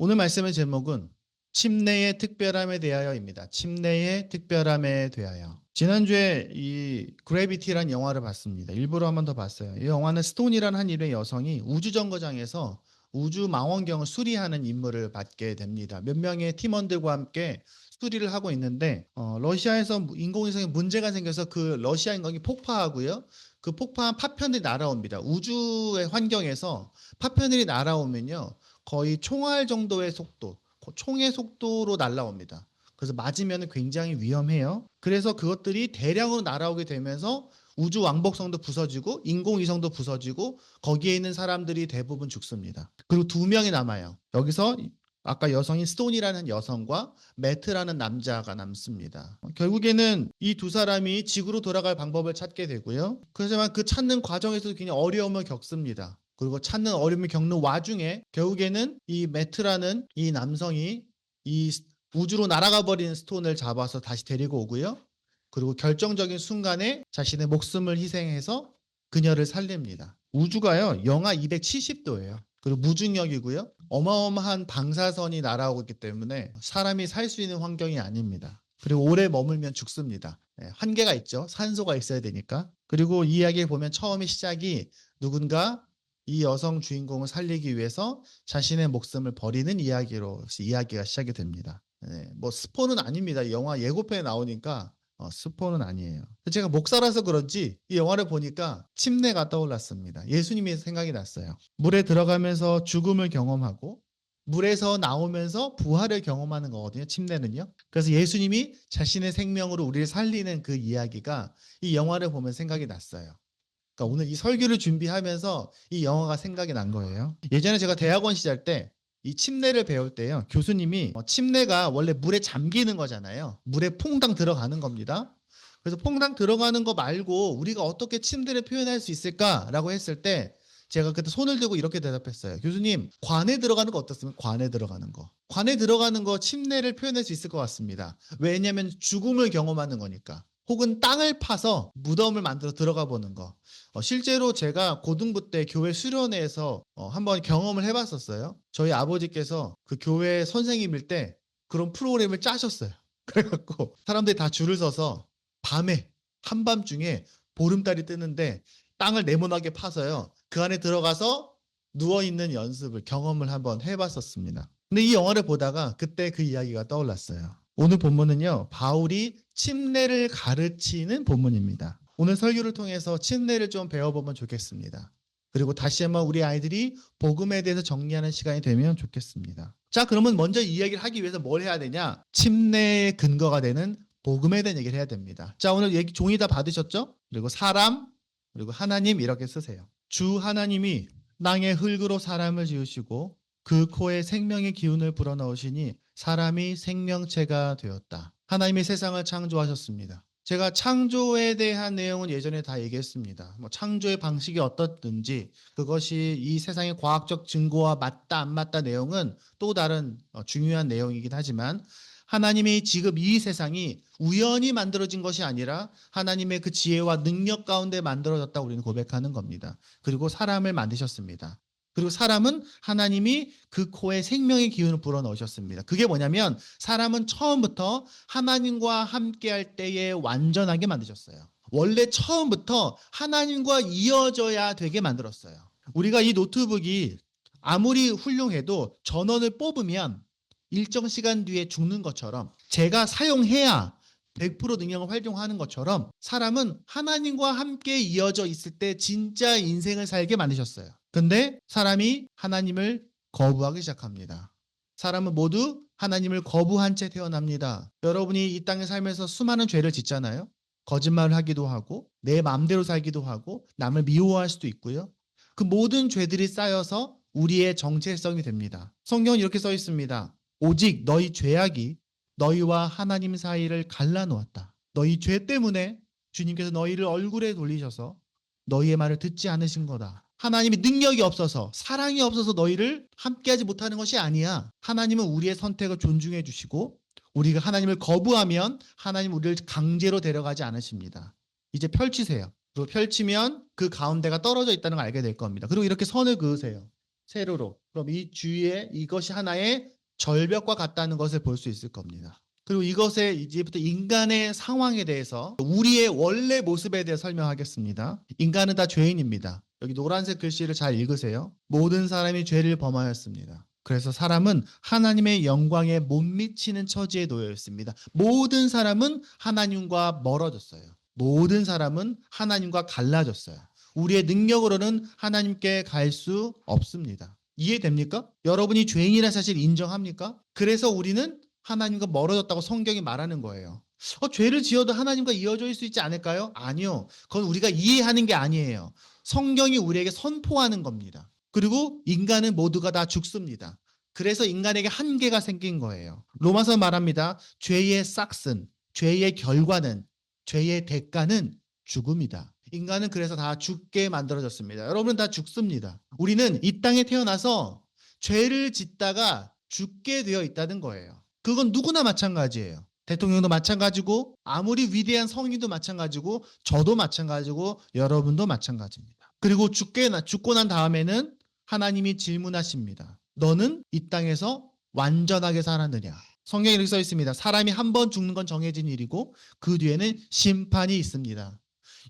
오늘 말씀의 제목은 침례의 특별함에 대하여입니다. 침례의 특별함에 대하여. 지난주에 이 그래비티라는 영화를 봤습니다. 일부러 한 번 더 봤어요. 이 영화는 스톤이라는 한 이름의 여성이 우주정거장에서 우주 망원경을 수리하는 임무를 받게 됩니다. 몇 명의 팀원들과 함께 수리를 하고 있는데 러시아에서 인공위성에 문제가 생겨서 그 러시아 인공이 폭파하고요. 그 폭파한 파편들이 날아옵니다. 우주의 환경에서 파편들이 날아오면요. 거의 총알 정도의 속도, 총의 속도로 날아옵니다. 그래서 맞으면 굉장히 위험해요. 그래서 그것들이 대량으로 날아오게 되면서 우주 왕복성도 부서지고 인공위성도 부서지고 거기에 있는 사람들이 대부분 죽습니다. 그리고 두 명이 남아요. 여기서 아까 여성인 스톤이라는 여성과 매트라는 남자가 남습니다. 결국에는 이 두 사람이 지구로 돌아갈 방법을 찾게 되고요. 그렇지만 그 찾는 과정에서도 굉장히 어려움을 겪습니다. 그리고 찾는 어려움을 겪는 와중에 결국에는 이 매트라는 이 남성이 이 우주로 날아가 버린 스톤을 잡아서 다시 데리고 오고요. 그리고 결정적인 순간에 자신의 목숨을 희생해서 그녀를 살립니다. 우주가요, 영하 270도예요. 그리고 무중력이고요. 어마어마한 방사선이 날아오고 있기 때문에 사람이 살 수 있는 환경이 아닙니다. 그리고 오래 머물면 죽습니다. 한계가 있죠. 산소가 있어야 되니까. 그리고 이 이야기를 보면 처음에 시작이 누군가 이 여성 주인공을 살리기 위해서 자신의 목숨을 버리는 이야기로 이야기가 시작이 됩니다. 뭐 스포는 아닙니다. 영화 예고편에 나오니까 스포는 아니에요. 제가 목사라서 그런지 이 영화를 보니까 침례가 떠올랐습니다. 예수님이 생각이 났어요. 물에 들어가면서 죽음을 경험하고 물에서 나오면서 부활을 경험하는 거거든요. 침례는요. 그래서 예수님이 자신의 생명으로 우리를 살리는 그 이야기가 이 영화를 보면 생각이 났어요. 그러니까 오늘 이 설교를 준비하면서 이 영화가 생각이 난 거예요. 예전에 제가 대학원 시절 때 이 침례를 배울 때요. 교수님이 침례가 원래 물에 잠기는 거잖아요. 물에 퐁당 들어가는 겁니다. 그래서 퐁당 들어가는 거 말고 우리가 어떻게 침례를 표현할 수 있을까라고 했을 때 제가 그때 손을 들고 이렇게 대답했어요. 교수님, 관에 들어가는 거 어떻습니까? 관에 들어가는 거. 관에 들어가는 거 침례를 표현할 수 있을 것 같습니다. 왜냐하면 죽음을 경험하는 거니까. 혹은 땅을 파서 무덤을 만들어 들어가 보는 거. 실제로 제가 고등부 때 교회 수련회에서 한번 경험을 해봤었어요. 저희 아버지께서 그 교회 선생님일 때 그런 프로그램을 짜셨어요. 그래갖고 사람들이 다 줄을 서서 밤에 한밤중에 보름달이 뜨는데 땅을 네모나게 파서요. 그 안에 들어가서 누워있는 연습을 경험을 한번 해봤었습니다. 근데 이 영화를 보다가 그때 그 이야기가 떠올랐어요. 오늘 본문은요. 바울이 침례를 가르치는 본문입니다. 오늘 설교를 통해서 침례를 좀 배워보면 좋겠습니다. 그리고 다시 한번 우리 아이들이 복음에 대해서 정리하는 시간이 되면 좋겠습니다. 자, 그러면 먼저 이 이야기를 하기 위해서 뭘 해야 되냐? 침례의 근거가 되는 복음에 대한 얘기를 해야 됩니다. 자, 오늘 얘기 종이 다 받으셨죠? 그리고 사람, 그리고 하나님 이렇게 쓰세요. 주 하나님이 땅의 흙으로 사람을 지으시고 그 코에 생명의 기운을 불어넣으시니 사람이 생명체가 되었다. 하나님이 세상을 창조하셨습니다. 제가 창조에 대한 내용은 예전에 다 얘기했습니다. 뭐 창조의 방식이 어떻든지 그것이 이 세상의 과학적 증거와 맞다 안 맞다 내용은 또 다른 중요한 내용이긴 하지만 하나님이 지금 이 세상이 우연히 만들어진 것이 아니라 하나님의 그 지혜와 능력 가운데 만들어졌다고 우리는 고백하는 겁니다. 그리고 사람을 만드셨습니다. 그리고 사람은 하나님이 그 코에 생명의 기운을 불어넣으셨습니다. 그게 뭐냐면 사람은 처음부터 하나님과 함께할 때에 완전하게 만드셨어요. 원래 처음부터 하나님과 이어져야 되게 만들었어요. 우리가 이 노트북이 아무리 훌륭해도 전원을 뽑으면 일정 시간 뒤에 죽는 것처럼 제가 사용해야 100% 능력을 활용하는 것처럼 사람은 하나님과 함께 이어져 있을 때 진짜 인생을 살게 만드셨어요. 근데 사람이 하나님을 거부하기 시작합니다. 사람은 모두 하나님을 거부한 채 태어납니다. 여러분이 이 땅에 살면서 수많은 죄를 짓잖아요. 거짓말을 하기도 하고 내 마음대로 살기도 하고 남을 미워할 수도 있고요. 그 모든 죄들이 쌓여서 우리의 정체성이 됩니다. 성경은 이렇게 써 있습니다. 오직 너희 죄악이 너희와 하나님 사이를 갈라놓았다. 너희 죄 때문에 주님께서 너희를 얼굴에 돌리셔서 너희의 말을 듣지 않으신 거다. 하나님이 능력이 없어서 사랑이 없어서 너희를 함께하지 못하는 것이 아니야. 하나님은 우리의 선택을 존중해 주시고 우리가 하나님을 거부하면 하나님 우리를 강제로 데려가지 않으십니다. 이제 펼치세요. 그리고 펼치면 그 가운데가 떨어져 있다는 걸 알게 될 겁니다. 그리고 이렇게 선을 그으세요. 세로로. 그럼 이 주위에 이것이 하나의 절벽과 같다는 것을 볼 수 있을 겁니다. 그리고 이것에 이제부터 인간의 상황에 대해서 우리의 원래 모습에 대해 설명하겠습니다. 인간은 다 죄인입니다. 여기 노란색 글씨를 잘 읽으세요. 모든 사람이 죄를 범하였습니다. 그래서 사람은 하나님의 영광에 못 미치는 처지에 놓여 있습니다. 모든 사람은 하나님과 멀어졌어요. 모든 사람은 하나님과 갈라졌어요. 우리의 능력으로는 하나님께 갈 수 없습니다. 이해됩니까? 여러분이 죄인이라는 사실 인정합니까? 그래서 우리는 하나님과 멀어졌다고 성경이 말하는 거예요. 죄를 지어도 하나님과 이어져 있을 수 있지 않을까요? 아니요. 그건 우리가 이해하는 게 아니에요. 성경이 우리에게 선포하는 겁니다. 그리고 인간은 모두가 다 죽습니다. 그래서 인간에게 한계가 생긴 거예요. 로마서 말합니다. 죄의 싹슨, 죄의 결과는, 죄의 대가는 죽음이다. 인간은 그래서 다 죽게 만들어졌습니다. 여러분은 다 죽습니다. 우리는 이 땅에 태어나서 죄를 짓다가 죽게 되어 있다는 거예요. 그건 누구나 마찬가지예요. 대통령도 마찬가지고 아무리 위대한 성인도 마찬가지고 저도 마찬가지고 여러분도 마찬가지입니다. 그리고 죽고 난 다음에는 하나님이 질문하십니다. 너는 이 땅에서 완전하게 살았느냐? 성경에 이렇게 써 있습니다. 사람이 한 번 죽는 건 정해진 일이고 그 뒤에는 심판이 있습니다.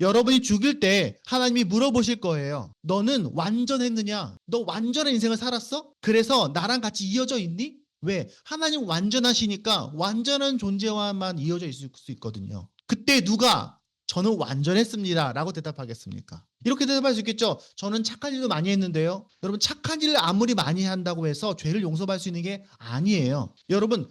여러분이 죽일 때 하나님이 물어보실 거예요. 너는 완전했느냐? 너 완전한 인생을 살았어? 그래서 나랑 같이 이어져 있니? 왜? 하나님 완전하시니까 완전한 존재와만 이어져 있을 수 있거든요. 그때 누가 저는 완전했습니다 라고 대답하겠습니까? 이렇게 대답할 수 있겠죠. 저는 착한 일도 많이 했는데요. 여러분, 착한 일을 아무리 많이 한다고 해서 죄를 용서받을 수 있는 게 아니에요. 여러분,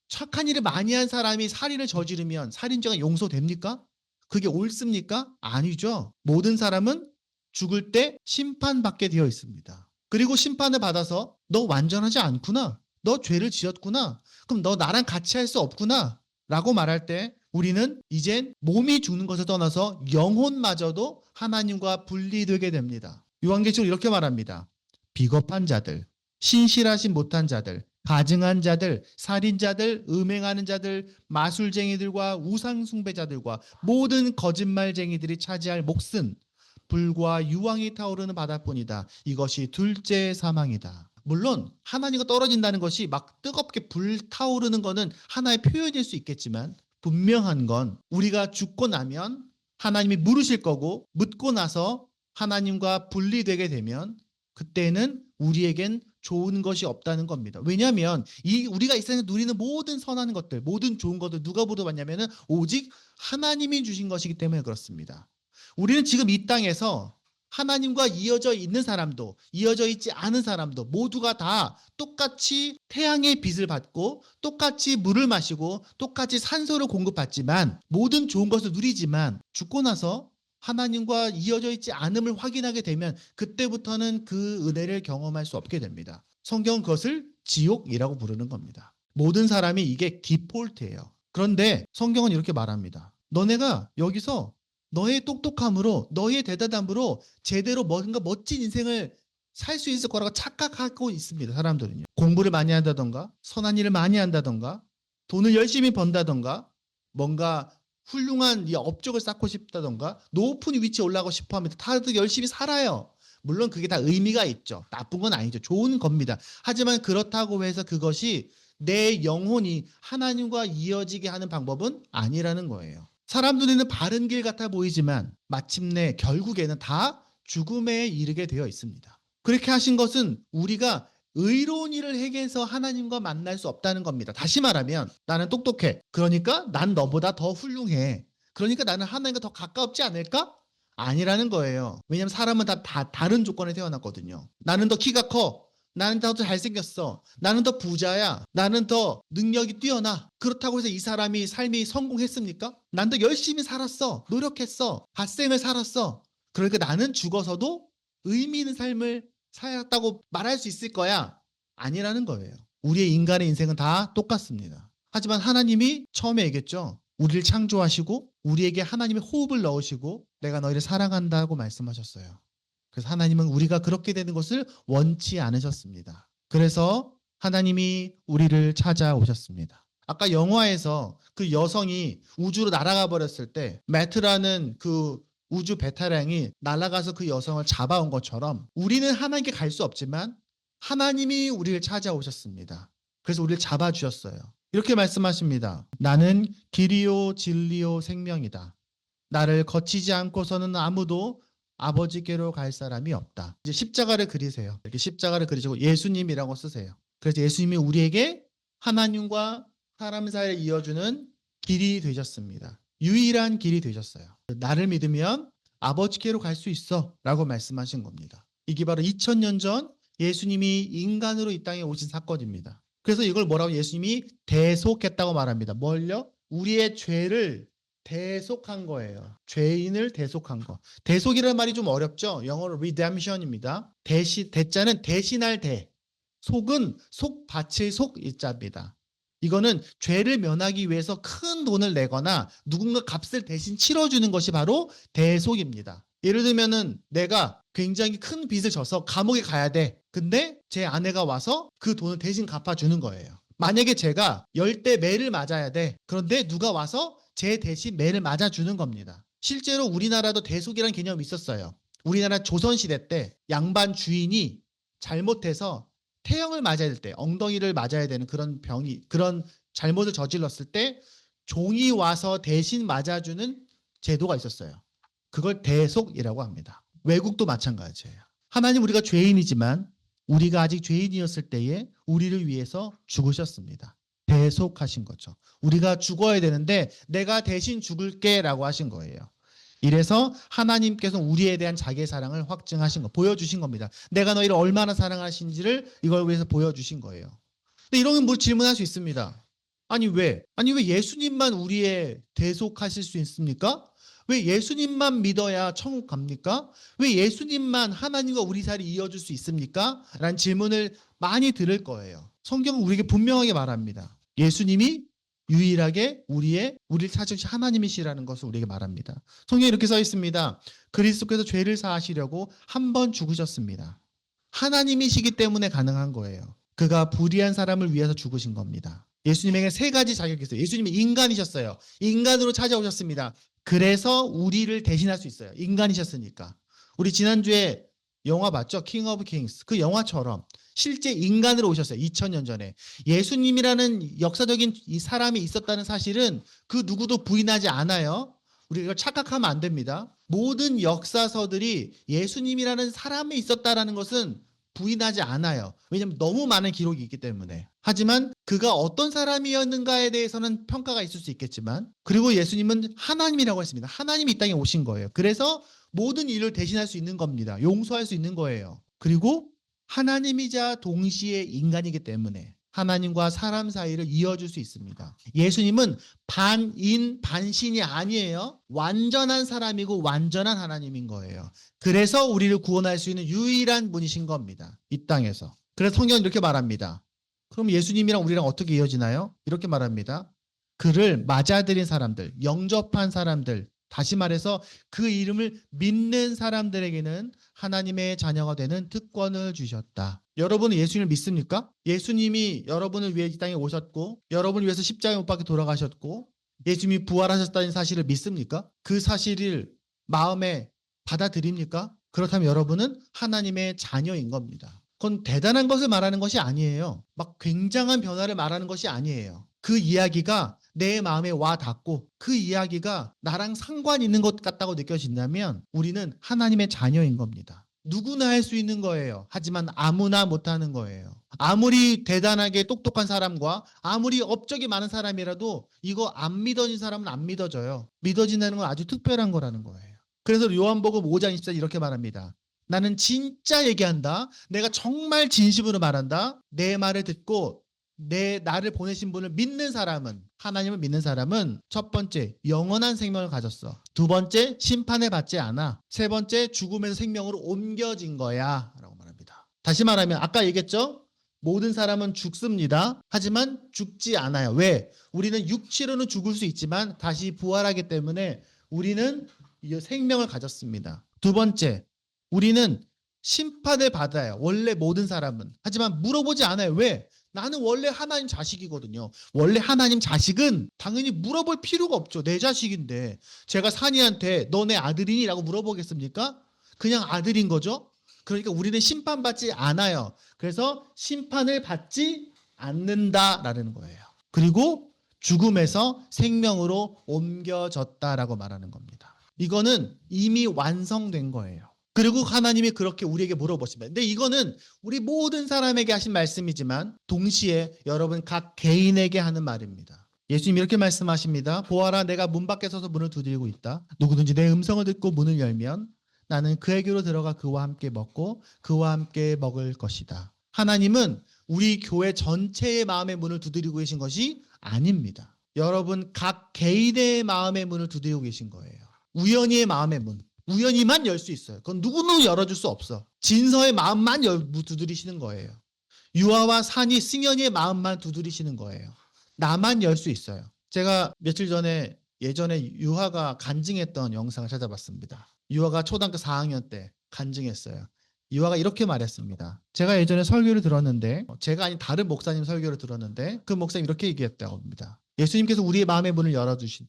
착한 일을 많이 한 사람이 살인을 저지르면 살인죄가 용서됩니까? 그게 옳습니까? 아니죠. 모든 사람은 죽을 때 심판받게 되어 있습니다. 그리고 심판을 받아서 너 완전하지 않구나. 너 죄를 지었구나. 그럼 너 나랑 같이 할 수 없구나. 라고 말할 때 우리는 이젠 몸이 죽는 것을 떠나서 영혼마저도 하나님과 분리되게 됩니다. 요한계시록 이렇게 말합니다. 비겁한 자들, 신실하지 못한 자들, 가증한 자들, 살인자들, 음행하는 자들, 마술쟁이들과 우상숭배자들과 모든 거짓말쟁이들이 차지할 몫은 불과 유황이 타오르는 바다뿐이다. 이것이 둘째 사망이다. 물론 하나님과 떨어진다는 것이 막 뜨겁게 불타오르는 것은 하나의 표현일 수 있겠지만 분명한 건 우리가 죽고 나면 하나님이 물으실 거고 묻고 나서 하나님과 분리되게 되면 그때는 우리에겐 좋은 것이 없다는 겁니다. 왜냐하면 우리가 이 세상에 누리는 모든 선한 것들, 모든 좋은 것들 누가 보도받냐면은 오직 하나님이 주신 것이기 때문에 그렇습니다. 우리는 지금 이 땅에서 하나님과 이어져 있는 사람도 이어져 있지 않은 사람도 모두가 다 똑같이 태양의 빛을 받고 똑같이 물을 마시고 똑같이 산소를 공급받지만 모든 좋은 것을 누리지만 죽고 나서 하나님과 이어져 있지 않음을 확인하게 되면 그때부터는 그 은혜를 경험할 수 없게 됩니다. 성경은 그것을 지옥이라고 부르는 겁니다. 모든 사람이 이게 디폴트예요. 그런데 성경은 이렇게 말합니다. 너네가 여기서 너의 똑똑함으로 너의 대단함으로 제대로 뭔가 멋진 인생을 살 수 있을 거라고 착각하고 있습니다. 사람들은요. 공부를 많이 한다던가 선한 일을 많이 한다던가 돈을 열심히 번다던가 뭔가 훌륭한 업적을 쌓고 싶다던가 높은 위치에 올라가고 싶어 하면 다들 열심히 살아요. 물론 그게 다 의미가 있죠. 나쁜 건 아니죠. 좋은 겁니다. 하지만 그렇다고 해서 그것이 내 영혼이 하나님과 이어지게 하는 방법은 아니라는 거예요. 사람 눈에는 바른 길 같아 보이지만 마침내 결국에는 다 죽음에 이르게 되어 있습니다. 그렇게 하신 것은 우리가 의로운 일을 행해서 하나님과 만날 수 없다는 겁니다. 다시 말하면 나는 똑똑해. 그러니까 난 너보다 더 훌륭해. 그러니까 나는 하나님과 더 가깝지 않을까? 아니라는 거예요. 왜냐하면 사람은 다 다른 조건에 태어났거든요. 나는 더 키가 커. 나는 더 잘생겼어. 나는 더 부자야. 나는 더 능력이 뛰어나. 그렇다고 해서 이 사람이 삶이 성공했습니까? 난 더 열심히 살았어. 노력했어. 갓생을 살았어. 그러니까 나는 죽어서도 의미 있는 삶을 살았다고 말할 수 있을 거야. 아니라는 거예요. 우리의 인간의 인생은 다 똑같습니다. 하지만 하나님이 처음에 얘기했죠. 우리를 창조하시고 우리에게 하나님의 호흡을 넣으시고 내가 너희를 사랑한다고 말씀하셨어요. 그래서 하나님은 우리가 그렇게 되는 것을 원치 않으셨습니다. 그래서 하나님이 우리를 찾아오셨습니다. 아까 영화에서 그 여성이 우주로 날아가 버렸을 때 매트라는 그 우주 배타량이 날아가서 그 여성을 잡아온 것처럼 우리는 하나님께 갈 수 없지만 하나님이 우리를 찾아오셨습니다. 그래서 우리를 잡아주셨어요. 이렇게 말씀하십니다. 나는 길이요 진리요 생명이다. 나를 거치지 않고서는 아무도 아버지께로 갈 사람이 없다. 이제 십자가를 그리세요. 이렇게 십자가를 그리시고 예수님이라고 쓰세요. 그래서 예수님이 우리에게 하나님과 사람 사이를 이어주는 길이 되셨습니다. 유일한 길이 되셨어요. 나를 믿으면 아버지께로 갈 수 있어 라고 말씀하신 겁니다. 이게 바로 2000년 전 예수님이 인간으로 이 땅에 오신 사건입니다. 그래서 이걸 뭐라고 예수님이 대속했다고 말합니다. 뭘요? 우리의 죄를 대속한 거예요. 죄인을 대속한 거. 대속이라는 말이 좀 어렵죠? 영어로 redemption입니다. 대자는 대신할 대. 속은 속밭의 속일자입니다. 이거는 죄를 면하기 위해서 큰 돈을 내거나 누군가 값을 대신 치러주는 것이 바로 대속입니다. 예를 들면은 내가 굉장히 큰 빚을 져서 감옥에 가야 돼. 근데 제 아내가 와서 그 돈을 대신 갚아주는 거예요. 만약에 제가 열대 매를 맞아야 돼. 그런데 누가 와서 제 대신 매를 맞아주는 겁니다. 실제로 우리나라도 대속이라는 개념이 있었어요. 우리나라 조선시대 때 양반 주인이 잘못해서 태형을 맞아야 될 때, 엉덩이를 맞아야 되는 그런 잘못을 저질렀을 때 종이 와서 대신 맞아주는 제도가 있었어요. 그걸 대속이라고 합니다. 외국도 마찬가지예요. 하나님 우리가 죄인이지만 우리가 아직 죄인이었을 때에 우리를 위해서 죽으셨습니다. 대속하신 거죠. 우리가 죽어야 되는데 내가 대신 죽을게 라고 하신 거예요. 이래서 하나님께서 우리에 대한 자기의 사랑을 확증하신 거, 보여주신 겁니다. 내가 너희를 얼마나 사랑하신지를 이걸 위해서 보여주신 거예요. 근데 이런 걸 질문할 수 있습니다. 아니 왜 예수님만 우리의 대속하실 수 있습니까? 왜 예수님만 믿어야 천국 갑니까? 왜 예수님만 하나님과 우리 사이를 이어줄 수 있습니까? 라는 질문을 많이 들을 거예요. 성경은 우리에게 분명하게 말합니다. 예수님이 유일하게 우리를 찾으신 하나님이시라는 것을 우리에게 말합니다. 성경에 이렇게 써 있습니다. 그리스도께서 죄를 사하시려고 한 번 죽으셨습니다. 하나님이시기 때문에 가능한 거예요. 그가 불의한 사람을 위해서 죽으신 겁니다. 예수님에게 세 가지 자격이 있어요. 예수님이 인간이셨어요. 인간으로 찾아오셨습니다. 그래서 우리를 대신할 수 있어요. 인간이셨으니까. 우리 지난주에 영화 봤죠? 킹 오브 킹스. 그 영화처럼 실제 인간으로 오셨어요. 2000년 전에. 예수님이라는 역사적인 이 사람이 있었다는 사실은 그 누구도 부인하지 않아요. 우리가 이걸 착각하면 안 됩니다. 모든 역사서들이 예수님이라는 사람이 있었다라는 것은 부인하지 않아요. 왜냐하면 너무 많은 기록이 있기 때문에. 하지만 그가 어떤 사람이었는가에 대해서는 평가가 있을 수 있겠지만, 그리고 예수님은 하나님이라고 했습니다. 하나님이 이 땅에 오신 거예요. 그래서 모든 일을 대신할 수 있는 겁니다. 용서할 수 있는 거예요. 그리고 하나님이자 동시에 인간이기 때문에 하나님과 사람 사이를 이어줄 수 있습니다. 예수님은 반인 반신이 아니에요. 완전한 사람이고 완전한 하나님인 거예요. 그래서 우리를 구원할 수 있는 유일한 분이신 겁니다. 이 땅에서. 그래서 성경은 이렇게 말합니다. 그럼 예수님이랑 우리랑 어떻게 이어지나요? 이렇게 말합니다. 그를 맞아들인 사람들, 영접한 사람들, 다시 말해서 그 이름을 믿는 사람들에게는 하나님의 자녀가 되는 특권을 주셨다. 여러분은 예수님을 믿습니까? 예수님이 여러분을 위해 이 땅에 오셨고 여러분을 위해서 십자가에 못 박혀 돌아가셨고 예수님이 부활하셨다는 사실을 믿습니까? 그 사실을 마음에 받아들입니까? 그렇다면 여러분은 하나님의 자녀인 겁니다. 그건 대단한 것을 말하는 것이 아니에요. 막 굉장한 변화를 말하는 것이 아니에요. 그 이야기가 내 마음에 와 닿고 그 이야기가 나랑 상관 있는 것 같다고 느껴진다면 우리는 하나님의 자녀인 겁니다. 누구나 할 수 있는 거예요. 하지만 아무나 못하는 거예요. 아무리 대단하게 똑똑한 사람과 아무리 업적이 많은 사람이라도 이거 안 믿어진 사람은 안 믿어져요. 믿어진다는 건 아주 특별한 거라는 거예요. 그래서 요한복음 5장 24절 이렇게 말합니다. 나는 진짜 얘기한다. 내가 정말 진심으로 말한다. 내 말을 듣고 나를 보내신 분을 믿는 사람은, 하나님을 믿는 사람은 첫 번째 영원한 생명을 가졌어. 두 번째 심판을 받지 않아. 세 번째 죽음에서 생명으로 옮겨진 거야 라고 말합니다. 다시 말하면 아까 얘기했죠? 모든 사람은 죽습니다. 하지만 죽지 않아요. 왜? 우리는 육체로는 죽을 수 있지만 다시 부활하기 때문에 우리는 생명을 가졌습니다. 두 번째, 우리는 심판을 받아요. 원래 모든 사람은. 하지만 물어보지 않아요. 왜? 나는 원래 하나님 자식이거든요. 원래 하나님 자식은 당연히 물어볼 필요가 없죠. 내 자식인데 제가 산이한테 너 내 아들이니? 라고 물어보겠습니까? 그냥 아들인 거죠. 그러니까 우리는 심판받지 않아요. 그래서 심판을 받지 않는다라는 거예요. 그리고 죽음에서 생명으로 옮겨졌다라고 말하는 겁니다. 이거는 이미 완성된 거예요. 그리고 하나님이 그렇게 우리에게 물어보십니다. 근데 이거는 우리 모든 사람에게 하신 말씀이지만 동시에 여러분 각 개인에게 하는 말입니다. 예수님 이렇게 말씀하십니다. 보아라, 내가 문 밖에 서서 문을 두드리고 있다. 누구든지 내 음성을 듣고 문을 열면 나는 그에게로 들어가 그와 함께 먹고 그와 함께 먹을 것이다. 하나님은 우리 교회 전체의 마음의 문을 두드리고 계신 것이 아닙니다. 여러분 각 개인의 마음의 문을 두드리고 계신 거예요. 우연히의 마음의 문. 우연히만 열 수 있어요. 그건 누구도 열어줄 수 없어. 진서의 마음만 두드리시는 거예요. 유아와 산이 승연이의 마음만 두드리시는 거예요. 나만 열 수 있어요. 제가 며칠 전에 예전에 유아가 간증했던 영상을 찾아봤습니다. 유아가 초등학교 4학년 때 간증했어요. 유아가 이렇게 말했습니다. 제가 예전에 설교를 들었는데 제가 아닌 다른 목사님 설교를 들었는데 그 목사님이 이렇게 얘기했다고 합니다. 예수님께서 우리의 마음의 문을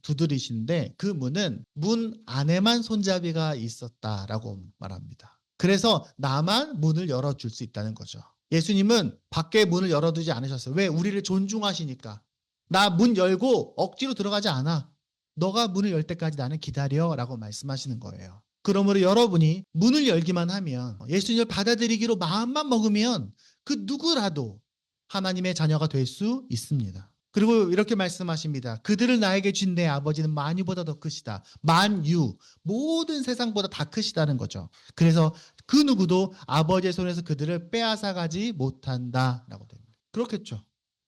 두드리시는데 그 문은 문 안에만 손잡이가 있었다라고 말합니다. 그래서 나만 문을 열어줄 수 있다는 거죠. 예수님은 밖에 문을 열어두지 않으셨어요. 왜? 우리를 존중하시니까. 나 문 열고 억지로 들어가지 않아. 너가 문을 열 때까지 나는 기다려라고 말씀하시는 거예요. 그러므로 여러분이 문을 열기만 하면 예수님을 받아들이기로 마음만 먹으면 그 누구라도 하나님의 자녀가 될 수 있습니다. 그리고 이렇게 말씀하십니다. 그들을 나에게 준 내 아버지는 만유보다 더 크시다. 만유, 모든 세상보다 다 크시다는 거죠. 그래서 그 누구도 아버지의 손에서 그들을 빼앗아가지 못한다라고 됩니다. 그렇겠죠.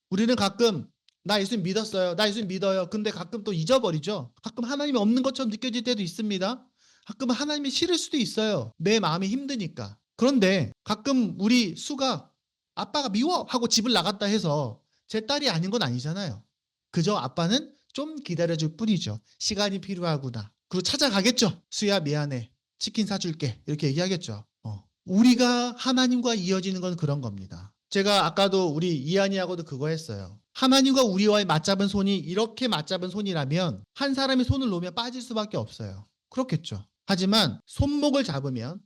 우리는 가끔 나 예수님 믿었어요. 나 예수님 믿어요. 근데 가끔 또 잊어버리죠. 가끔 하나님이 없는 것처럼 느껴질 때도 있습니다. 가끔 하나님이 싫을 수도 있어요. 내 마음이 힘드니까. 그런데 가끔 우리 수가 아빠가 미워 하고 집을 나갔다 해서 제 딸이 아닌 건 아니잖아요. 그저 아빠는 좀 기다려줄 뿐이죠. 시간이 필요하구나. 그리고 찾아가겠죠. 수야 미안해. 치킨 사줄게. 이렇게 얘기하겠죠. 우리가 하나님과 이어지는 건 그런 겁니다. 제가 아까도 우리 이한이하고도 그거 했어요. 하나님과 우리와의 맞잡은 손이 이렇게 맞잡은 손이라면 한 사람이 손을 놓으면 빠질 수밖에 없어요. 그렇겠죠. 하지만 손목을 잡으면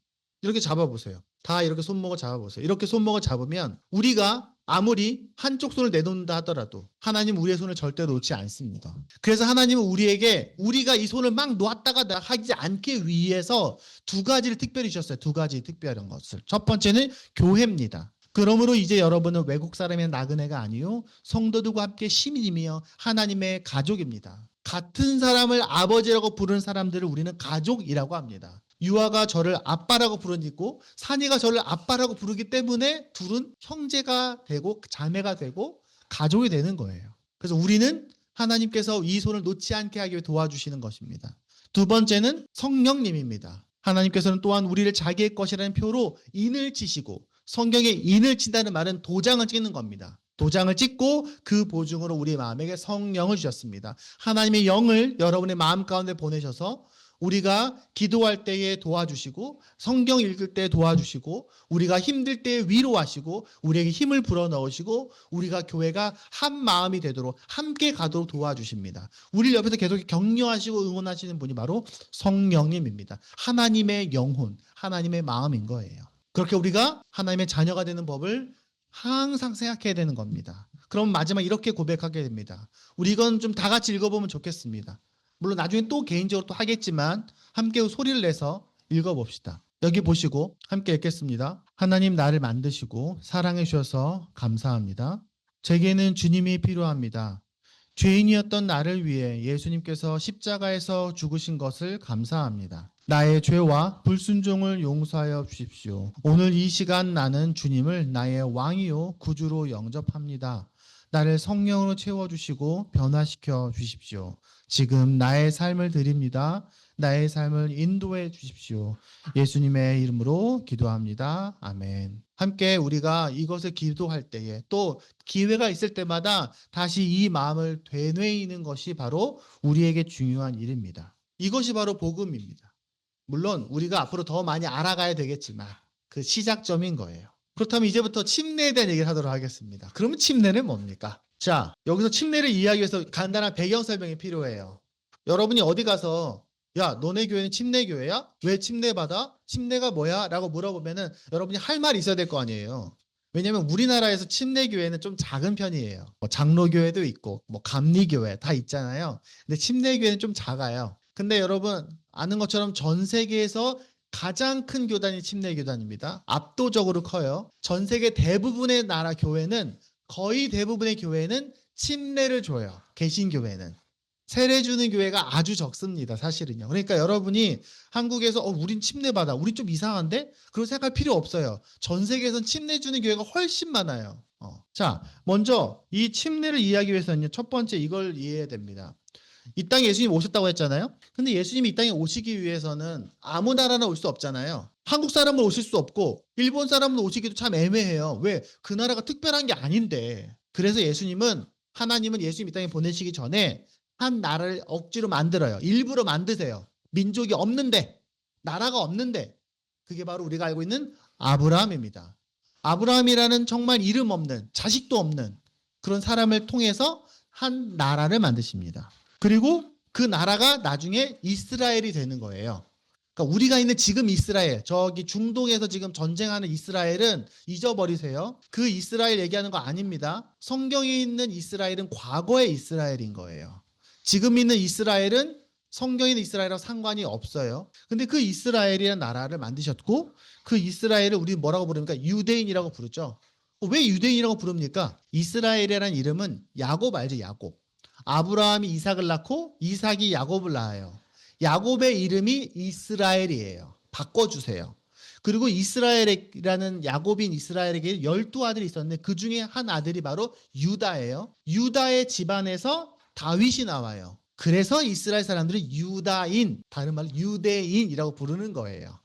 이렇게 잡아보세요. 다 이렇게 손목을 잡아보세요. 이렇게 손목을 잡으면 우리가 아무리 한쪽 손을 내놓는다 하더라도 하나님 우리의 손을 절대로 놓지 않습니다. 그래서 하나님은 우리에게 우리가 이 손을 막 놓았다가 하지 않기 위해서 두 가지를 특별히 주셨어요. 두 가지 특별한 것을. 첫 번째는 교회입니다. 그러므로 이제 여러분은 외국 사람의 나그네가 아니요 성도들과 함께 시민이며 하나님의 가족입니다. 같은 사람을 아버지라고 부르는 사람들을 우리는 가족이라고 합니다. 유아가 저를 아빠라고 부르고 산이가 저를 아빠라고 부르기 때문에 둘은 형제가 되고 자매가 되고 가족이 되는 거예요. 그래서 우리는 하나님께서 이 손을 놓지 않게 하기 위해 도와주시는 것입니다. 두 번째는 성령님입니다. 하나님께서는 또한 우리를 자기의 것이라는 표로 인을 치시고 성경에 인을 친다는 말은 도장을 찍는 겁니다. 도장을 찍고 그 보증으로 우리 마음에게 성령을 주셨습니다. 하나님의 영을 여러분의 마음 가운데 보내셔서 우리가 기도할 때에 도와주시고 성경 읽을 때 도와주시고 우리가 힘들 때 위로하시고 우리에게 힘을 불어넣으시고 우리가 교회가 한 마음이 되도록 함께 가도록 도와주십니다. 우리를 옆에서 계속 격려하시고 응원하시는 분이 바로 성령님입니다. 하나님의 영혼, 하나님의 마음인 거예요. 그렇게 우리가 하나님의 자녀가 되는 법을 항상 생각해야 되는 겁니다. 그럼 마지막 이렇게 고백하게 됩니다. 우리 이건 좀 다 같이 읽어보면 좋겠습니다. 물론 나중에 또 개인적으로 또 하겠지만 함께 소리를 내서 읽어봅시다. 여기 보시고 함께 읽겠습니다. 하나님 나를 만드시고 사랑해 주셔서 감사합니다. 제게는 주님이 필요합니다. 죄인이었던 나를 위해 예수님께서 십자가에서 죽으신 것을 감사합니다. 나의 죄와 불순종을 용서하여 주십시오. 오늘 이 시간 나는 주님을 나의 왕이요 구주로 영접합니다. 나를 성령으로 채워주시고 변화시켜 주십시오. 지금 나의 삶을 드립니다. 나의 삶을 인도해 주십시오. 예수님의 이름으로 기도합니다. 아멘. 함께 우리가 이것을 기도할 때에 또 기회가 있을 때마다 다시 이 마음을 되뇌이는 것이 바로 우리에게 중요한 일입니다. 이것이 바로 복음입니다. 물론 우리가 앞으로 더 많이 알아가야 되겠지만 그 시작점인 거예요. 그렇다면 이제부터 침례에 대한 얘기를 하도록 하겠습니다. 그러면 침례는 뭡니까? 자, 여기서 침례를 이해하기 위해서 간단한 배경 설명이 필요해요. 여러분이 어디 가서 야, 너네 교회는 침례 교회야? 왜 침례 받아? 침례가 뭐야? 라고 물어보면은 여러분이 할 말이 있어야 될 거 아니에요. 왜냐면 우리나라에서 침례 교회는 좀 작은 편이에요. 뭐 장로교회도 있고 뭐 감리교회 다 있잖아요. 근데 침례 교회는 좀 작아요. 근데 여러분 아는 것처럼 전 세계에서 가장 큰 교단이 침례 교단입니다. 압도적으로 커요. 전 세계 대부분의 나라 교회는 거의 대부분의 교회는 침례를 줘요. 개신교회는. 세례 주는 교회가 아주 적습니다. 사실은요. 그러니까 여러분이 한국에서 우린 침례 받아. 우린 좀 이상한데? 그런 생각할 필요 없어요. 전 세계에선 침례 주는 교회가 훨씬 많아요. 자, 먼저 이 침례를 이해하기 위해서는요. 첫 번째 이걸 이해해야 됩니다. 이 땅에 예수님 오셨다고 했잖아요. 근데 예수님이 이 땅에 오시기 위해서는 아무 나라나 올 수 없잖아요. 한국 사람은 오실 수 없고 일본 사람은 오시기도 참 애매해요. 왜? 그 나라가 특별한 게 아닌데. 그래서 하나님은 예수님 이 땅에 보내시기 전에 한 나라를 억지로 만들어요. 일부러 만드세요. 민족이 없는데, 나라가 없는데, 그게 바로 우리가 알고 있는 아브라함입니다. 아브라함이라는 정말 이름 없는, 자식도 없는 그런 사람을 통해서 한 나라를 만드십니다. 그리고 그 나라가 나중에 이스라엘이 되는 거예요. 그러니까 우리가 있는 지금 이스라엘, 저기 중동에서 지금 전쟁하는 이스라엘은 잊어버리세요. 그 이스라엘 얘기하는 거 아닙니다. 성경에 있는 이스라엘은 과거의 이스라엘인 거예요. 지금 있는 이스라엘은 성경에 있는 이스라엘하고 상관이 없어요. 근데 그 이스라엘이라는 나라를 만드셨고 그 이스라엘을 우리 뭐라고 부릅니까? 유대인이라고 부르죠. 왜 유대인이라고 부릅니까? 이스라엘이라는 이름은 야곱 알죠? 야곱. 아브라함이 이삭을 낳고 이삭이 야곱을 낳아요. 야곱의 이름이 이스라엘이에요. 바꿔주세요. 그리고 이스라엘이라는 야곱인 이스라엘에게 12아들이 있었는데 그 중에 한 아들이 바로 유다예요. 유다의 집안에서 다윗이 나와요. 그래서 이스라엘 사람들은 유다인, 다른 말로 유대인이라고 부르는 거예요.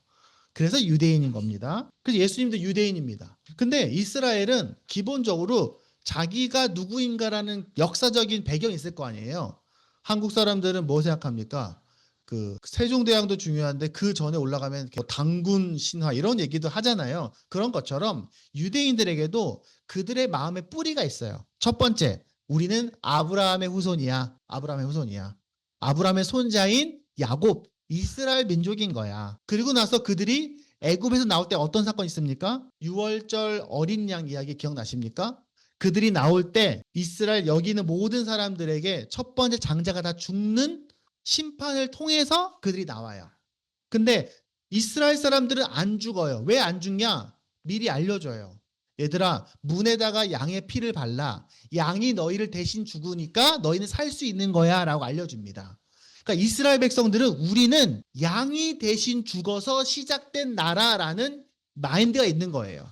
그래서 유대인인 겁니다. 그래서 예수님도 유대인입니다. 근데 이스라엘은 기본적으로 자기가 누구인가라는 역사적인 배경이 있을 거 아니에요. 한국 사람들은 뭐 생각합니까? 그 세종대왕도 중요한데 그 전에 올라가면 뭐 당군 신화 이런 얘기도 하잖아요. 그런 것처럼 유대인들에게도 그들의 마음의 뿌리가 있어요. 첫 번째, 우리는 아브라함의 후손이야. 아브라함의 후손이야. 아브라함의 손자인 야곱, 이스라엘 민족인 거야. 그리고 나서 그들이 애굽에서 나올 때 어떤 사건이 있습니까? 유월절 어린 양 이야기 기억나십니까? 그들이 나올 때 이스라엘 여기 있는 모든 사람들에게 첫 번째 장자가 다 죽는 심판을 통해서 그들이 나와요. 근데 이스라엘 사람들은 안 죽어요. 왜 안 죽냐? 미리 알려줘요. 얘들아, 문에다가 양의 피를 발라. 양이 너희를 대신 죽으니까 너희는 살 수 있는 거야 라고 알려줍니다. 그러니까 이스라엘 백성들은 우리는 양이 대신 죽어서 시작된 나라라는 마인드가 있는 거예요.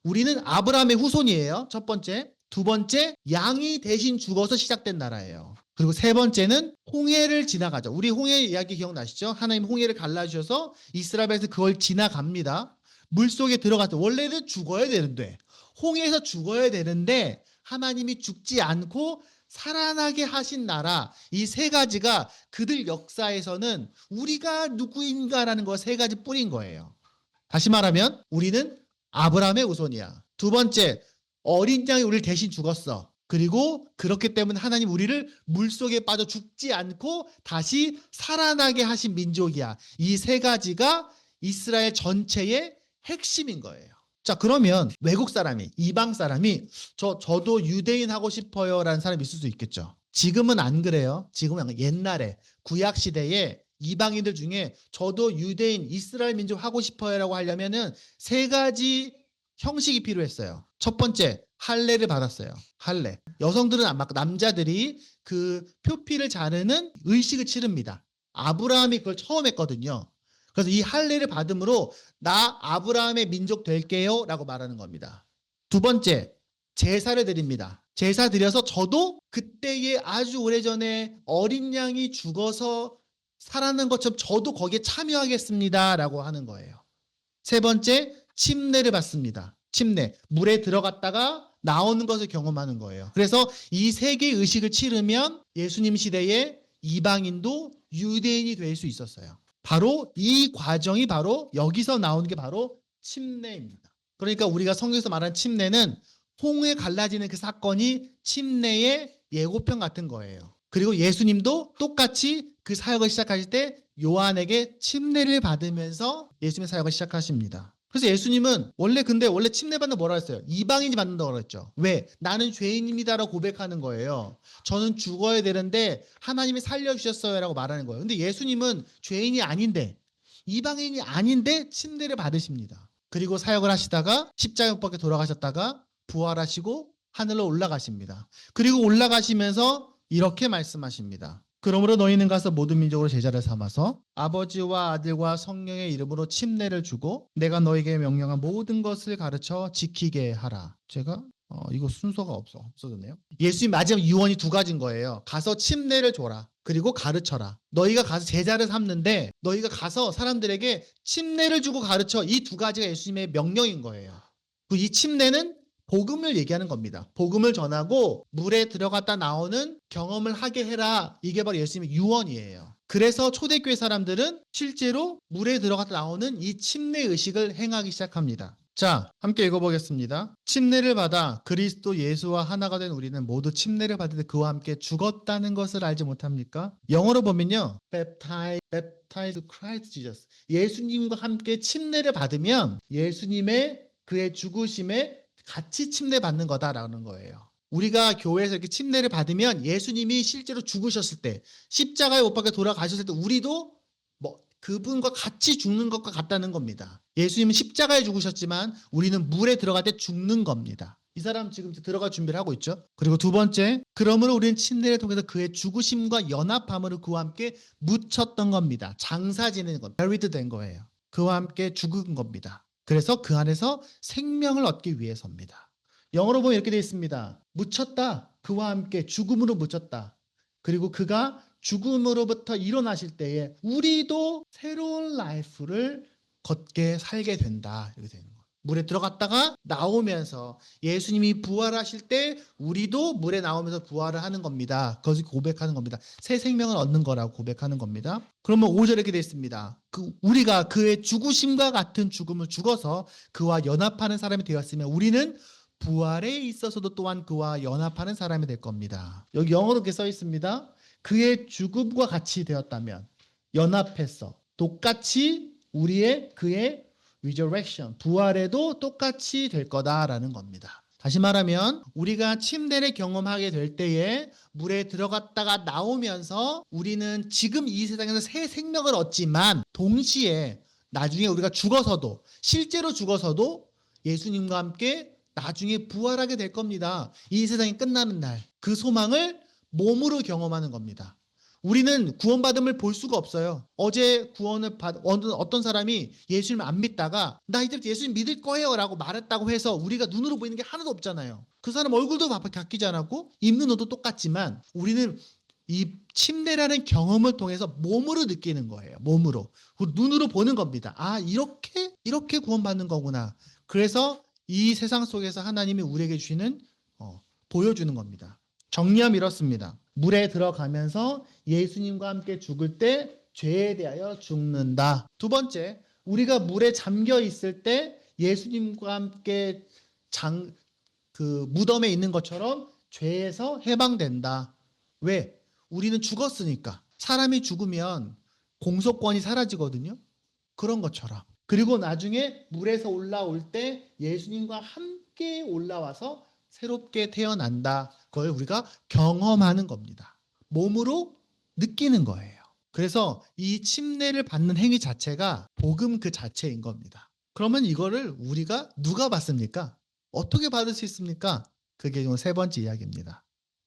우리는 아브라함의 후손이에요. 첫 번째. 두 번째, 양이 대신 죽어서 시작된 나라예요. 그리고 세 번째는 홍해를 지나가죠. 우리 홍해 이야기 기억나시죠? 하나님 홍해를 갈라주셔서 이스라엘에서 그걸 지나갑니다. 물속에 들어가서 원래는 죽어야 되는데 홍해에서 죽어야 되는데 하나님이 죽지 않고 살아나게 하신 나라, 이 세 가지가 그들 역사에서는 우리가 누구인가라는 거 세 가지 뿌린 거예요. 다시 말하면 우리는 아브라함의 후손이야. 두 번째, 어린 양이 우리를 대신 죽었어. 그리고 그렇기 때문에 하나님 우리를 물속에 빠져 죽지 않고 다시 살아나게 하신 민족이야. 이 세 가지가 이스라엘 전체의 핵심인 거예요. 자, 그러면 외국 사람이, 이방 사람이 저도 유대인 하고 싶어요 라는 사람이 있을 수 있겠죠. 지금은 안 그래요. 지금은 옛날에 구약 시대에 이방인들 중에 저도 유대인, 이스라엘 민족 하고 싶어요 라고 하려면은 세 가지 형식이 필요했어요. 첫 번째, 할례를 받았어요. 할례. 여성들은 막 남자들이 그 표피를 자르는 의식을 치릅니다. 아브라함이 그걸 처음 했거든요. 그래서 이 할례를 받음으로 나 아브라함의 민족 될게요 라고 말하는 겁니다. 두 번째, 제사를 드립니다. 제사 드려서 저도 그때의 아주 오래전에 어린 양이 죽어서 살아난 것처럼 저도 거기에 참여하겠습니다 라고 하는 거예요. 세 번째, 침례를 받습니다. 침례. 물에 들어갔다가 나오는 것을 경험하는 거예요. 그래서 이 세 개의 의식을 치르면 예수님 시대에 이방인도 유대인이 될 수 있었어요. 바로 이 과정이 바로 여기서 나오는 게 바로 침례입니다. 그러니까 우리가 성경에서 말하는 침례는 홍해 갈라지는 그 사건이 침례의 예고편 같은 거예요. 그리고 예수님도 똑같이 그 사역을 시작하실 때 요한에게 침례를 받으면서 예수님의 사역을 시작하십니다. 그래서 예수님은 원래 침례 받는 뭐라 했어요? 이방인이 받는다고 그랬죠. 왜? 나는 죄인입니다라고 고백하는 거예요. 저는 죽어야 되는데 하나님이 살려주셨어요라고 말하는 거예요. 근데 예수님은 죄인이 아닌데, 이방인이 아닌데 침례를 받으십니다. 그리고 사역을 하시다가 십자가 못 박혀 돌아가셨다가 부활하시고 하늘로 올라가십니다. 그리고 올라가시면서 이렇게 말씀하십니다. 그러므로 너희는 가서 모든 민족으로 제자를 삼아서 아버지와 아들과 성령의 이름으로 침례를 주고 내가 너에게 명령한 모든 것을 가르쳐 지키게 하라. 제가 이거 순서가 없어졌네요. 예수님 마지막 유언이 두 가지인 거예요. 가서 침례를 줘라. 그리고 가르쳐라. 너희가 가서 제자를 삼는데 너희가 가서 사람들에게 침례를 주고 가르쳐. 이 두 가지가 예수님의 명령인 거예요. 이 침례는 복음을 얘기하는 겁니다. 복음을 전하고 물에 들어갔다 나오는 경험을 하게 해라. 이게 바로 예수님의 유언이에요. 그래서 초대교회 사람들은 실제로 물에 들어갔다 나오는 이 침례 의식을 행하기 시작합니다. 자, 함께 읽어보겠습니다. 침례를 받아 그리스도 예수와 하나가 된 우리는 모두 침례를 받을 때 그와 함께 죽었다는 것을 알지 못합니까? 영어로 보면요. Baptized Christ Jesus. 예수님과 함께 침례를 받으면 예수님의 그의 죽으심에 같이 침례 받는 거다라는 거예요. 우리가 교회에서 이렇게 침례를 받으면 예수님이 실제로 죽으셨을 때, 십자가에 못 박혀 돌아가셨을 때 우리도 그분과 같이 죽는 것과 같다는 겁니다. 예수님은 십자가에 죽으셨지만 우리는 물에 들어갈 때 죽는 겁니다. 이 사람 지금 들어갈 준비를 하고 있죠. 그리고 두 번째, 그러므로 우리는 침례를 통해서 그의 죽으심과 연합함으로 그와 함께 묻혔던 겁니다. 장사 지내는 것, buried 된 거예요. 그와 함께 죽은 겁니다. 그래서 그 안에서 생명을 얻기 위해서입니다. 영어로 보면 이렇게 되어 있습니다. 묻혔다. 그와 함께 죽음으로 묻혔다. 그리고 그가 죽음으로부터 일어나실 때에 우리도 새로운 라이프를 걷게 살게 된다. 이렇게 되는 거예요. 물에 들어갔다가 나오면서 예수님이 부활하실 때 우리도 물에 나오면서 부활을 하는 겁니다. 그것을 고백하는 겁니다. 새 생명을 얻는 거라고 고백하는 겁니다. 그러면 5절에 이렇게 되어 있습니다. 우리가 그의 죽으심과 같은 죽음을 죽어서 그와 연합하는 사람이 되었으면 우리는 부활에 있어서도 또한 그와 연합하는 사람이 될 겁니다. 여기 영어로 이렇게 써 있습니다. 그의 죽음과 같이 되었다면 연합해서 똑같이 그의 resurrection, 부활에도 똑같이 될 거다라는 겁니다. 다시 말하면 우리가 침례를 경험하게 될 때에 물에 들어갔다가 나오면서 우리는 지금 이 세상에서 새 생명을 얻지만 동시에 나중에 우리가 실제로 죽어서도 예수님과 함께 나중에 부활하게 될 겁니다. 이 세상이 끝나는 날, 그 소망을 몸으로 경험하는 겁니다. 우리는 구원받음을 볼 수가 없어요. 어제 구원을 어떤 사람이 예수님을 안 믿다가 나 이제부터 예수님 믿을 거예요 라고 말했다고 해서 우리가 눈으로 보이는 게 하나도 없잖아요. 그 사람 얼굴도 바뀌지 않았고 입는 옷도 똑같지만 우리는 이 침례라는 경험을 통해서 몸으로 느끼는 거예요. 몸으로. 눈으로 보는 겁니다. 아, 이렇게 구원받는 거구나. 그래서 이 세상 속에서 하나님이 우리에게 주시는 보여주는 겁니다. 정리하면 이렇습니다. 물에 들어가면서 예수님과 함께 죽을 때 죄에 대하여 죽는다. 두 번째, 우리가 물에 잠겨 있을 때 예수님과 함께 무덤에 있는 것처럼 죄에서 해방된다. 왜? 우리는 죽었으니까. 사람이 죽으면 공소권이 사라지거든요. 그런 것처럼. 그리고 나중에 물에서 올라올 때 예수님과 함께 올라와서 새롭게 태어난다. 그걸 우리가 경험하는 겁니다. 몸으로 느끼는 거예요. 그래서 이 침례를 받는 행위 자체가 복음 그 자체인 겁니다. 그러면 이거를 우리가 누가 받습니까? 어떻게 받을 수 있습니까? 그게 오늘 세 번째 이야기입니다.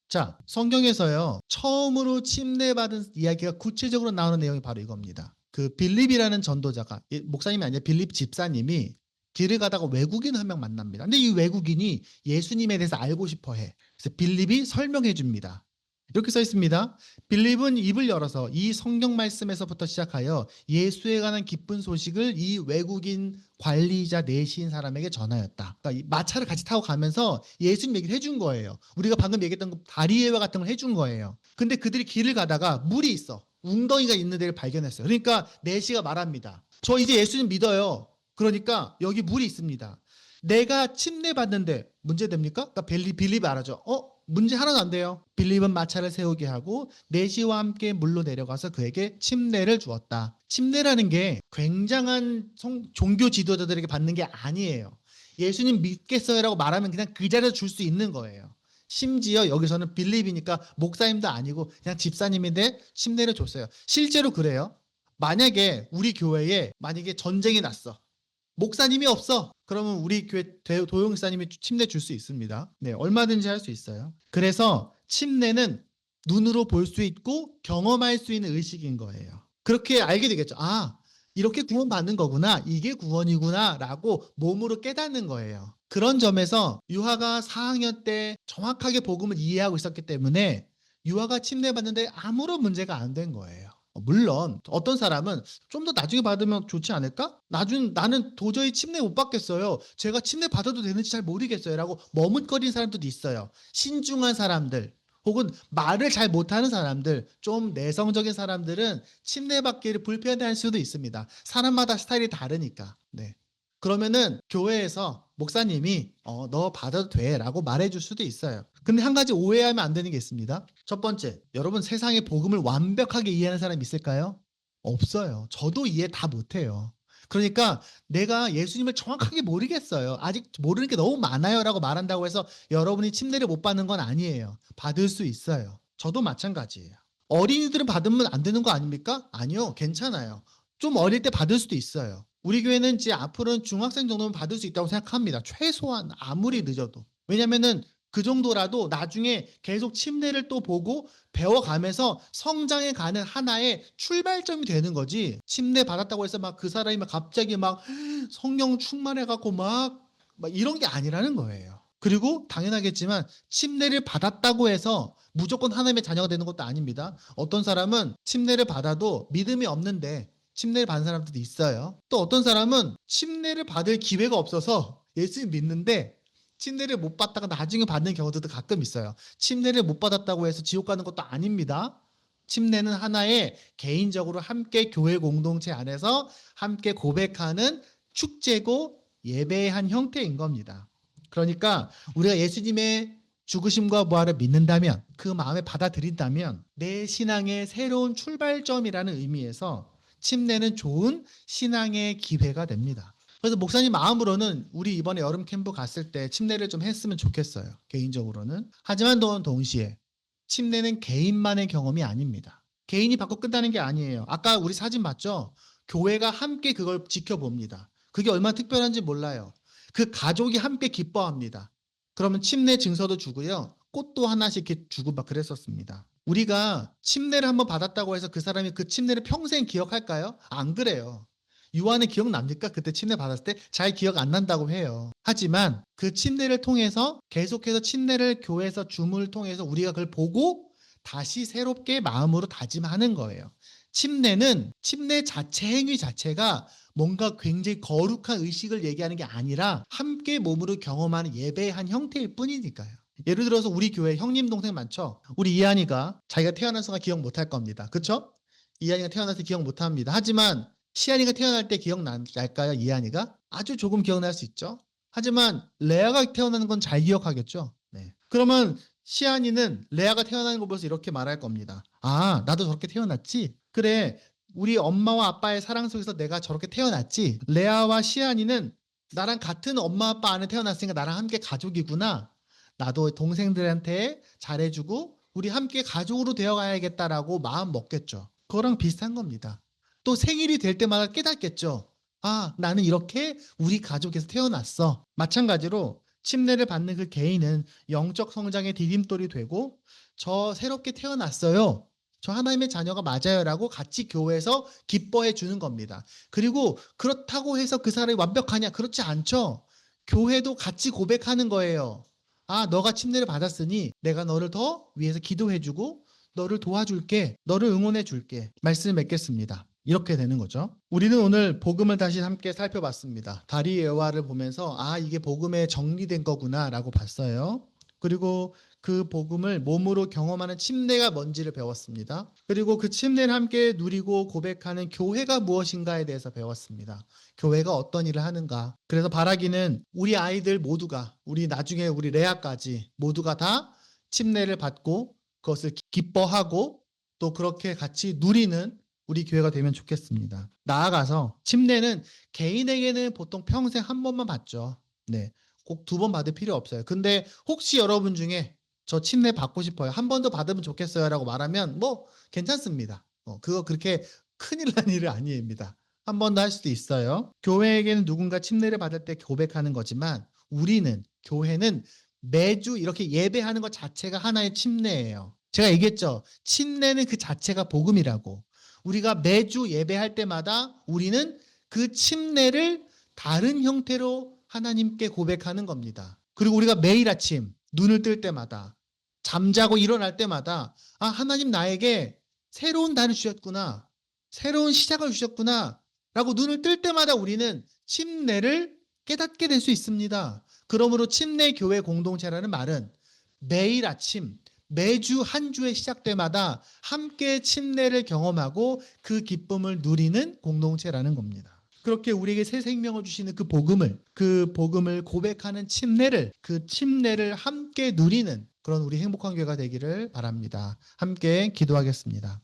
자, 성경에서요. 처음으로 침례받은 이야기가 구체적으로 나오는 내용이 바로 이겁니다. 빌립이라는 전도자가, 목사님이 아니라 빌립 집사님이 길을 가다가 외국인 한 명 만납니다. 근데 이 외국인이 예수님에 대해서 알고 싶어 해. 그래서 빌립이 설명해 줍니다. 이렇게 써 있습니다. 빌립은 입을 열어서 이 성경 말씀에서부터 시작하여 예수에 관한 기쁜 소식을 이 외국인 관리자 내시인 사람에게 전하였다. 그러니까 이 마차를 같이 타고 가면서 예수님 얘기를 해준 거예요. 우리가 방금 얘기했던 다리예화 같은 걸 해준 거예요. 근데 그들이 길을 가다가 물이 있어. 웅덩이가 있는 데를 발견했어요. 그러니까 내시가 말합니다. 저 이제 예수님 믿어요. 그러니까 여기 물이 있습니다. 내가 침례 받는데 문제 됩니까? 그러니까 빌립 알아죠. 문제 하나도 안 돼요. 빌립은 마차를 세우게 하고 내시와 함께 물로 내려가서 그에게 침례를 주었다. 침례라는 게 굉장한 종교 지도자들에게 받는 게 아니에요. 예수님 믿겠어요라고 말하면 그냥 그 자리에서 줄 수 있는 거예요. 심지어 여기서는 빌립이니까 목사님도 아니고 그냥 집사님인데 침례를 줬어요. 실제로 그래요. 만약에 우리 교회에 만약에 전쟁이 났어. 목사님이 없어. 그러면 우리 교회 도용사님이 침례 줄 수 있습니다. 네, 얼마든지 할 수 있어요. 그래서 침례는 눈으로 볼 수 있고 경험할 수 있는 의식인 거예요. 그렇게 알게 되겠죠. 아, 이렇게 구원 받는 거구나. 이게 구원이구나. 라고 몸으로 깨닫는 거예요. 그런 점에서 유아가 4학년 때 정확하게 복음을 이해하고 있었기 때문에 유아가 침례 받는데 아무런 문제가 안 된 거예요. 물론 어떤 사람은 좀 더 나중에 받으면 좋지 않을까? 나는 도저히 침례 못 받겠어요. 제가 침례 받아도 되는지 잘 모르겠어요. 라고 머뭇거리는 사람들도 있어요. 신중한 사람들 혹은 말을 잘 못하는 사람들, 좀 내성적인 사람들은 침례 받기를 불편해할 수도 있습니다. 사람마다 스타일이 다르니까. 네. 그러면은 교회에서 목사님이 너 받아도 돼 라고 말해줄 수도 있어요. 근데 한 가지 오해하면 안 되는 게 있습니다. 첫 번째, 여러분 세상에 복음을 완벽하게 이해하는 사람이 있을까요? 없어요. 저도 이해 다 못해요. 그러니까 내가 예수님을 정확하게 모르겠어요. 아직 모르는 게 너무 많아요 라고 말한다고 해서 여러분이 침례를 못 받는 건 아니에요. 받을 수 있어요. 저도 마찬가지예요. 어린이들은 받으면 안 되는 거 아닙니까? 아니요. 괜찮아요. 좀 어릴 때 받을 수도 있어요. 우리 교회는 이제 앞으로는 중학생 정도는 받을 수 있다고 생각합니다. 최소한 아무리 늦어도. 왜냐면은 그 정도라도 나중에 계속 침례를 또 보고 배워가면서 성장해 가는 하나의 출발점이 되는 거지. 침례 받았다고 해서 막 그 사람이 막 갑자기 막 성령 충만해갖고 막 이런 게 아니라는 거예요. 그리고 당연하겠지만 침례를 받았다고 해서 무조건 하나님의 자녀가 되는 것도 아닙니다. 어떤 사람은 침례를 받아도 믿음이 없는데 침례를 받은 사람들도 있어요. 또 어떤 사람은 침례를 받을 기회가 없어서 예수님 믿는데 침례를 못 받다가 나중에 받는 경우들도 가끔 있어요. 침례를 못 받았다고 해서 지옥 가는 것도 아닙니다. 침례는 하나의 개인적으로 함께 교회 공동체 안에서 함께 고백하는 축제고 예배의 한 형태인 겁니다. 그러니까 우리가 예수님의 죽으심과 부활을 믿는다면, 그 마음에 받아들인다면 내 신앙의 새로운 출발점이라는 의미에서 침례는 좋은 신앙의 기회가 됩니다. 그래서 목사님 마음으로는 우리 이번에 여름 캠프 갔을 때 침례를 좀 했으면 좋겠어요. 개인적으로는. 하지만 동시에 침례는 개인만의 경험이 아닙니다. 개인이 받고 끝나는 게 아니에요. 아까 우리 사진 봤죠? 교회가 함께 그걸 지켜봅니다. 그게 얼마나 특별한지 몰라요. 그 가족이 함께 기뻐합니다. 그러면 침례 증서도 주고요. 꽃도 하나씩 이렇게 주고 막 그랬었습니다. 우리가 침례를 한번 받았다고 해서 그 사람이 그 침례를 평생 기억할까요? 안 그래요. 유아는 기억납니까? 그때 침례 받았을 때 잘 기억 안 난다고 해요. 하지만 그 침례를 통해서 계속해서 침례를 교회에서 줌을 통해서 우리가 그걸 보고 다시 새롭게 마음으로 다짐하는 거예요. 침례는 침례 자체 행위 자체가 뭔가 굉장히 거룩한 의식을 얘기하는 게 아니라 함께 몸으로 경험하는 예배의 한 형태일 뿐이니까요. 예를 들어서 우리 교회 형님 동생 많죠? 우리 이한이가 자기가 태어난 순간 기억 못할 겁니다. 그렇죠? 이한이가 태어날 때 기억 못합니다. 하지만 시안이가 태어날 때 기억날까요? 이한이가? 아주 조금 기억날 수 있죠. 하지만 레아가 태어나는 건 잘 기억하겠죠. 네. 그러면 시안이는 레아가 태어나는 거 보면서 이렇게 말할 겁니다. 아, 나도 저렇게 태어났지? 그래, 우리 엄마와 아빠의 사랑 속에서 내가 저렇게 태어났지? 레아와 시안이는 나랑 같은 엄마 아빠 안에 태어났으니까 나랑 함께 가족이구나. 나도 동생들한테 잘해주고 우리 함께 가족으로 되어가야겠다라고 마음 먹겠죠. 그거랑 비슷한 겁니다. 또 생일이 될 때마다 깨닫겠죠. 아, 나는 이렇게 우리 가족에서 태어났어. 마찬가지로 침례를 받는 그 개인은 영적 성장의 디딤돌이 되고 저 새롭게 태어났어요. 저 하나님의 자녀가 맞아요라고 같이 교회에서 기뻐해 주는 겁니다. 그리고 그렇다고 해서 그 사람이 완벽하냐? 그렇지 않죠. 교회도 같이 고백하는 거예요. 아, 너가 침례를 받았으니 내가 너를 더 위해서 기도해주고 너를 도와줄게. 너를 응원해줄게. 말씀을 맺겠습니다. 이렇게 되는 거죠. 우리는 오늘 복음을 다시 함께 살펴봤습니다. 다리 예화를 보면서 아, 이게 복음에 정리된 거구나 라고 봤어요. 그리고 그 복음을 몸으로 경험하는 침례가 뭔지를 배웠습니다. 그리고 그 침례를 함께 누리고 고백하는 교회가 무엇인가에 대해서 배웠습니다. 교회가 어떤 일을 하는가. 그래서 바라기는 우리 아이들 모두가, 우리 나중에 우리 레아까지 모두가 다 침례를 받고 그것을 기뻐하고 또 그렇게 같이 누리는 우리 교회가 되면 좋겠습니다. 나아가서 침례는 개인에게는 보통 평생 한 번만 받죠. 네. 꼭 두 번 받을 필요 없어요. 근데 혹시 여러분 중에 저 침례 받고 싶어요. 한 번 더 받으면 좋겠어요. 라고 말하면 뭐 괜찮습니다. 그거 그렇게 큰일 난 일은 아닙니다. 한 번 더 할 수도 있어요. 교회에게는 누군가 침례를 받을 때 고백하는 거지만 우리는, 교회는 매주 이렇게 예배하는 것 자체가 하나의 침례예요. 제가 얘기했죠. 침례는 그 자체가 복음이라고. 우리가 매주 예배할 때마다 우리는 그 침례를 다른 형태로 하나님께 고백하는 겁니다. 그리고 우리가 매일 아침 눈을 뜰 때마다 잠자고 일어날 때마다 아, 하나님 나에게 새로운 날을 주셨구나. 새로운 시작을 주셨구나. 라고 눈을 뜰 때마다 우리는 침례를 깨닫게 될 수 있습니다. 그러므로 침례 교회 공동체라는 말은 매일 아침 매주 한 주의 시작 때마다 함께 침례를 경험하고 그 기쁨을 누리는 공동체라는 겁니다. 그렇게 우리에게 새 생명을 주시는 그 복음을 고백하는 침례를, 그 침례를 함께 누리는 그런 우리 행복한 교회가 되기를 바랍니다. 함께 기도하겠습니다.